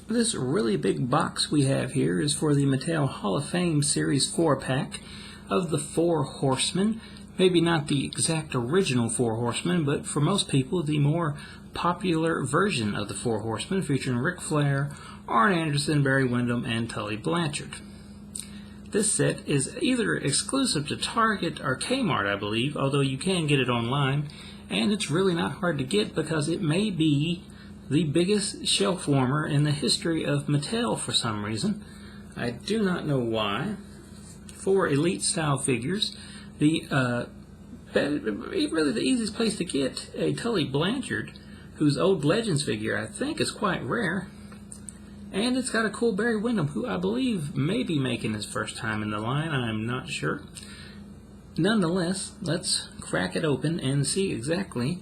This really big box we have here is for the Mattel Hall of Fame Series 4-pack of the Four Horsemen. Maybe not the exact original Four Horsemen, but for most people the more popular version of the Four Horsemen, featuring Ric Flair, Arn Anderson, Barry Windham, and Tully Blanchard. This set is either exclusive to Target or Kmart, I believe, although you can get it online, and it's really not hard to get because it may be the biggest shelf warmer in the history of Mattel for some reason. I do not know why. 4 Elite style figures. Really the easiest place to get a Tully Blanchard, whose old Legends figure I think is quite rare. And it's got a cool Barry Windham, who I believe may be making his first time in the line. I'm not sure. Nonetheless, let's crack it open and see exactly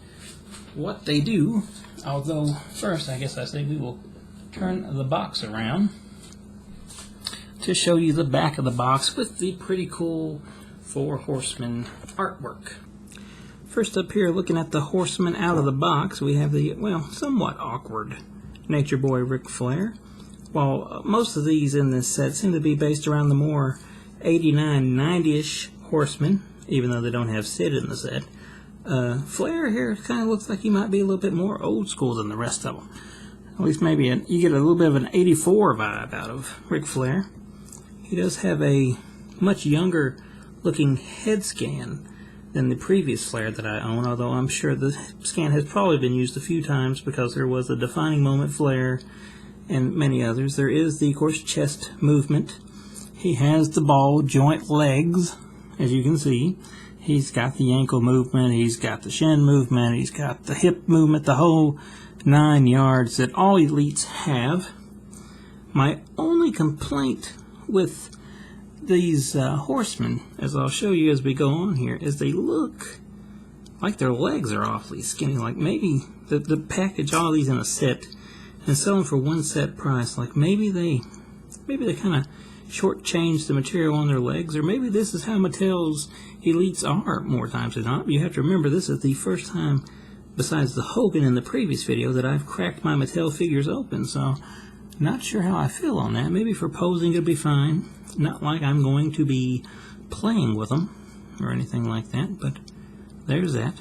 what they do. Although, first, I guess I say we will turn the box around to show you the back of the box with the pretty cool Four Horsemen artwork. First up here, looking at the Horsemen out of the box, we have the, well, somewhat awkward Nature Boy Ric Flair. While most of these in this set seem to be based around the more 89, 90-ish Horsemen, even though they don't have Sid in the set, Flair here kind of looks like he might be a little bit more old school than the rest of them. At least maybe you get a little bit of an 84 vibe out of Ric Flair. He does have a much younger looking head scan than the previous Flair that I own, although I'm sure the scan has probably been used a few times because there was the Defining Moment Flair and many others. There is the, of course, chest movement. He has the ball joint legs, as you can see. He's got the ankle movement, he's got the shin movement, he's got the hip movement, the whole 9 yards that all elites have. My only complaint with these horsemen, as I'll show you as we go on here, is they look like their legs are awfully skinny. Like maybe the package all these in a set and sell them for one set price. Like maybe they kind of shortchange the material on their legs, or maybe this is how Mattel's elites are more times than not. You have to remember, this is the first time, besides the Hogan in the previous video, that I've cracked my Mattel figures open, so not sure how I feel on that. Maybe for posing it'll be fine. Not like I'm going to be playing with them or anything like that, but there's that.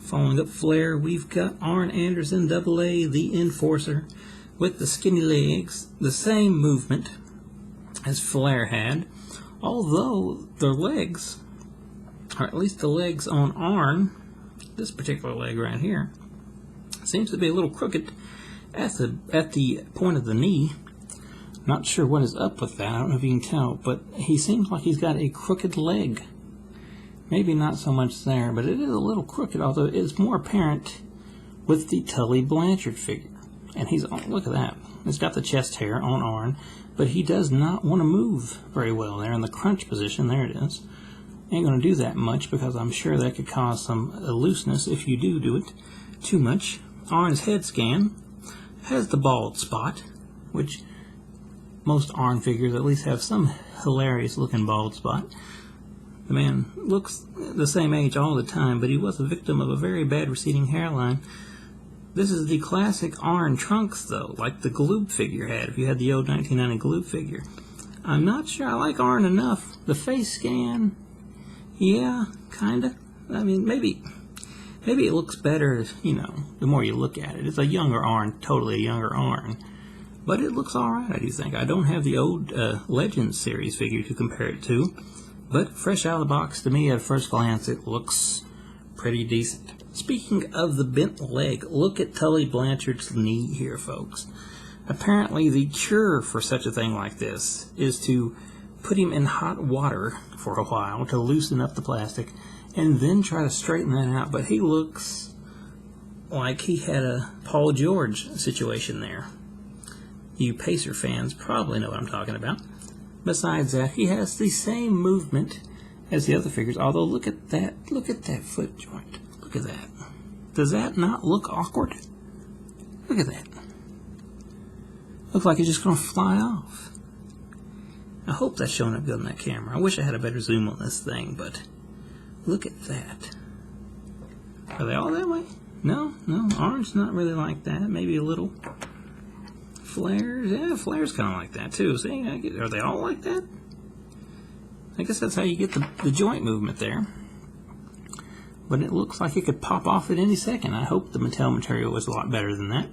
Following up Flair, we've got Arn Anderson, AA, the Enforcer, with the skinny legs, the same movement as Flair had, although their legs, or at least the legs on Arn, this particular leg right here, seems to be a little crooked at the point of the knee. Not sure what is up with that. I don't know if you can tell, but he seems like he's got a crooked leg. Maybe not so much there, but it is a little crooked, although it's more apparent with the Tully Blanchard figure. And he's, oh, look at that. He's got the chest hair on Arn, but he does not want to move very well there in the crunch position. There it is. Ain't going to do that much because I'm sure that could cause some looseness if you do it too much. Arn's head scan has the bald spot, which most Arn figures at least have some hilarious looking bald spot. The man looks the same age all the time, but he was a victim of a very bad receding hairline. This is the classic Arn trunks, though, like the Gloop figure had, if you had the old 1990 Gloop figure. I'm not sure I like Arn enough. The face scan, yeah, kinda. I mean, maybe it looks better, you know, the more you look at it. It's a younger Arn, totally a younger Arn. But it looks alright, I do think. I don't have the old Legends series figure to compare it to, but fresh out of the box, to me, at first glance, it looks pretty decent. Speaking of the bent leg, look at Tully Blanchard's knee here, folks. Apparently, the cure for such a thing like this is to put him in hot water for a while to loosen up the plastic, and then try to straighten that out. But he looks like he had a Paul George situation there. You Pacer fans probably know what I'm talking about. Besides that, he has the same movement as the other figures, although look at that foot joint. Look at that. Does that not look awkward? Look at that. Looks like it's just going to fly off. I hope that's showing up good on that camera. I wish I had a better zoom on this thing, but look at that. Are they all that way? No, Arn's not really like that. Maybe a little. Flair's, yeah, Flair's kind of like that too. See, are they all like that? I guess that's how you get the joint movement there. But it looks like it could pop off at any second. I hope the Mattel material was a lot better than that.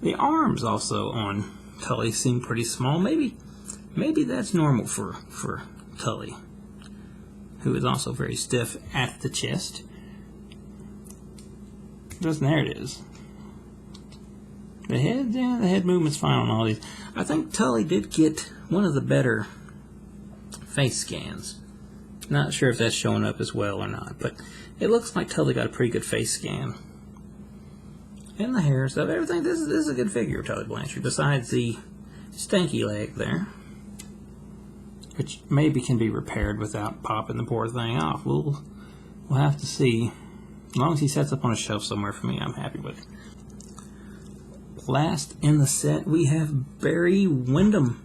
The arms also on Tully seem pretty small. Maybe that's normal for Tully, who is also very stiff at the chest. There it is. The head, yeah, the head movement's fine on all these. I think Tully did get one of the better face scans. Not sure if that's showing up as well or not, but it looks like Tully got a pretty good face scan. And the hair stuff, everything. This is a good figure of Tully Blanchard, besides the stanky leg there, which maybe can be repaired without popping the poor thing off. We'll have to see. As long as he sets up on a shelf somewhere for me, I'm happy with it. Last in the set, we have Barry Windham,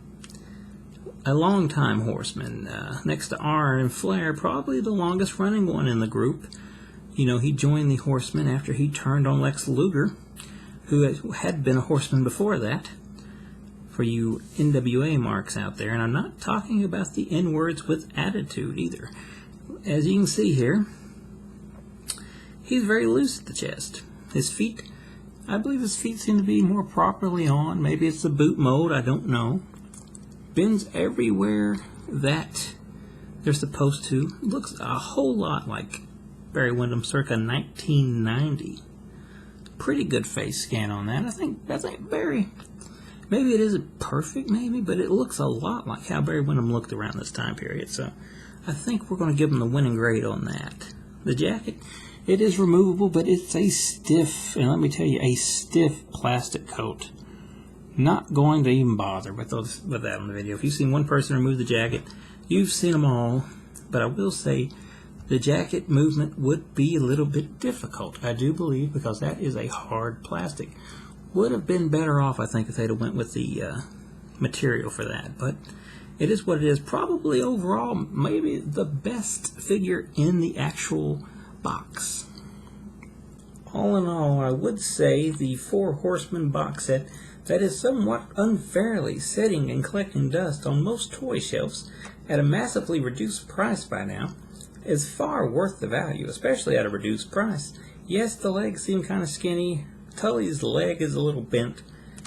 a longtime Horseman, next to Arn and Flair, probably the longest running one in the group. You know, he joined the Horsemen after he turned on Lex Luger, who had been a Horseman before that, for you NWA marks out there. And I'm not talking about the N-words with attitude either. As you can see here, he's very loose at the chest. His feet, I believe his feet seem to be more properly on. Maybe it's the boot mode, I don't know. Bends everywhere that they're supposed to. Looks a whole lot like Barry Windham circa 1990. Pretty good face scan on that. I think Barry, maybe it isn't perfect, maybe, but it looks a lot like how Barry Windham looked around this time period. So I think we're going to give him the winning grade on that. The jacket, it is removable, but it's a stiff, and let me tell you, a stiff plastic coat. Not going to even bother with that on the video. If you've seen one person remove the jacket, you've seen them all. But I will say the jacket movement would be a little bit difficult, I do believe, because that is a hard plastic. Would have been better off, I think, if they'd have went with the material for that. But it is what it is. Probably overall, maybe the best figure in the actual box. All in all, I would say the 4 Horsemen box set that is somewhat unfairly sitting and collecting dust on most toy shelves at a massively reduced price by now is far worth the value, especially at a reduced price. Yes, the legs seem kind of skinny, Tully's leg is a little bent,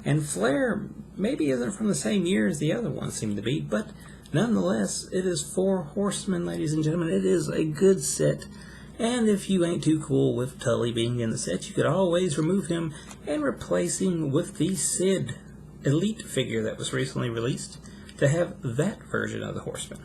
and Flair maybe isn't from the same year as the other ones seem to be, but nonetheless, it is 4 Horsemen, ladies and gentlemen. It is a good set. And if you ain't too cool with Tully being in the set, you could always remove him and replace him with the Sid Elite figure that was recently released to have that version of the Horseman.